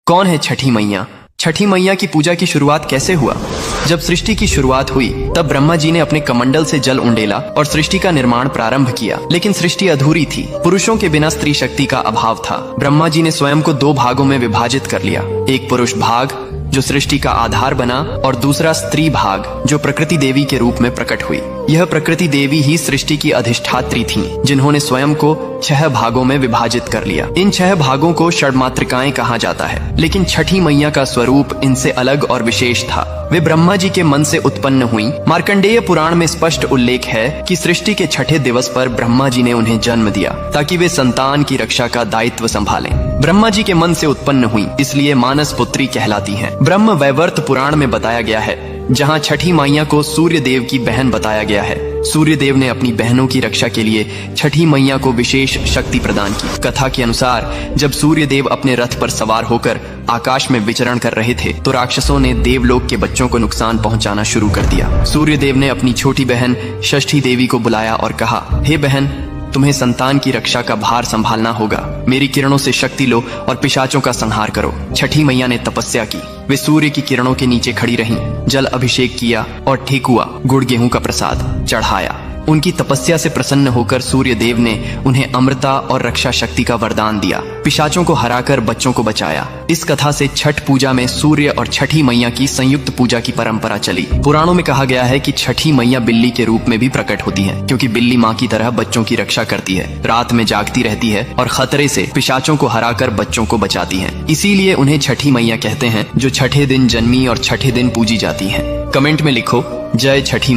कौन है छठी मैया? छठी मैया की पूजा की शुरुआत कैसे हुआ? जब सृष्टि की शुरुआत हुई तब ब्रह्मा जी ने अपने कमंडल से जल उंडेला और सृष्टि का निर्माण प्रारंभ किया, लेकिन सृष्टि अधूरी थी। पुरुषों के बिना स्त्री शक्ति का अभाव था। ब्रह्मा जी ने स्वयं को दो भागों में विभाजित कर लिया, एक पुरुष भाग जो सृष्टि का आधार बना और दूसरा स्त्री भाग जो प्रकृति देवी के रूप में प्रकट हुई। यह प्रकृति देवी ही सृष्टि की अधिष्ठात्री थीं, जिन्होंने स्वयं को 6 भागों में विभाजित कर लिया। इन 6 भागों को षड्मातृकाएं कहा जाता है, लेकिन छठी मैया का स्वरूप इनसे अलग और विशेष था। वे ब्रह्मा जी के मन से उत्पन्न हुई। मार्कंडेय पुराण में स्पष्ट उल्लेख है कि सृष्टि के छठे दिवस पर ब्रह्मा जी ने उन्हें जन्म दिया ताकि वे संतान की रक्षा का दायित्व संभालें। ब्रह्मा जी के मन से उत्पन्न हुई, इसलिए मानस पुत्री कहलाती हैं। ब्रह्म वैवर्त पुराण में बताया गया है, जहाँ छठी मैया को सूर्य देव की बहन बताया गया है। सूर्य देव ने अपनी बहनों की रक्षा के लिए छठी मैया को विशेष शक्ति प्रदान की। कथा के अनुसार जब सूर्य देव अपने रथ पर सवार होकर आकाश में विचरण कर रहे थे तो राक्षसों ने देवलोक के बच्चों को नुकसान पहुंचाना शुरू कर दिया। सूर्य देव ने अपनी छोटी बहन षष्ठी देवी को बुलाया और कहा, हे बहन, तुम्हें संतान की रक्षा का भार संभालना होगा। मेरी किरणों से शक्ति लो और पिशाचों का संहार करो। छठी मैया ने तपस्या की। वे सूर्य की किरणों के नीचे खड़ी रहीं, जल अभिषेक किया और ठेकुआ गुड़ गेहूं का प्रसाद चढ़ाया। उनकी तपस्या से प्रसन्न होकर सूर्य देव ने उन्हें अमृता और रक्षा शक्ति का वरदान दिया। पिशाचों को हराकर बच्चों को बचाया। इस कथा से छठ पूजा में सूर्य और छठी मैया की संयुक्त पूजा की परंपरा चली। पुराणों में कहा गया है कि छठी मैया बिल्ली के रूप में भी प्रकट होती है, क्योंकि बिल्ली माँ की तरह बच्चों की रक्षा करती है, रात में जागती रहती है और खतरे से पिशाचों को हराकर बच्चों को बचाती है। इसीलिए उन्हें छठी मैया कहते हैं, जो छठे दिन जन्मी और छठे दिन पूजी जाती है। कमेंट में लिखो, जय छठी।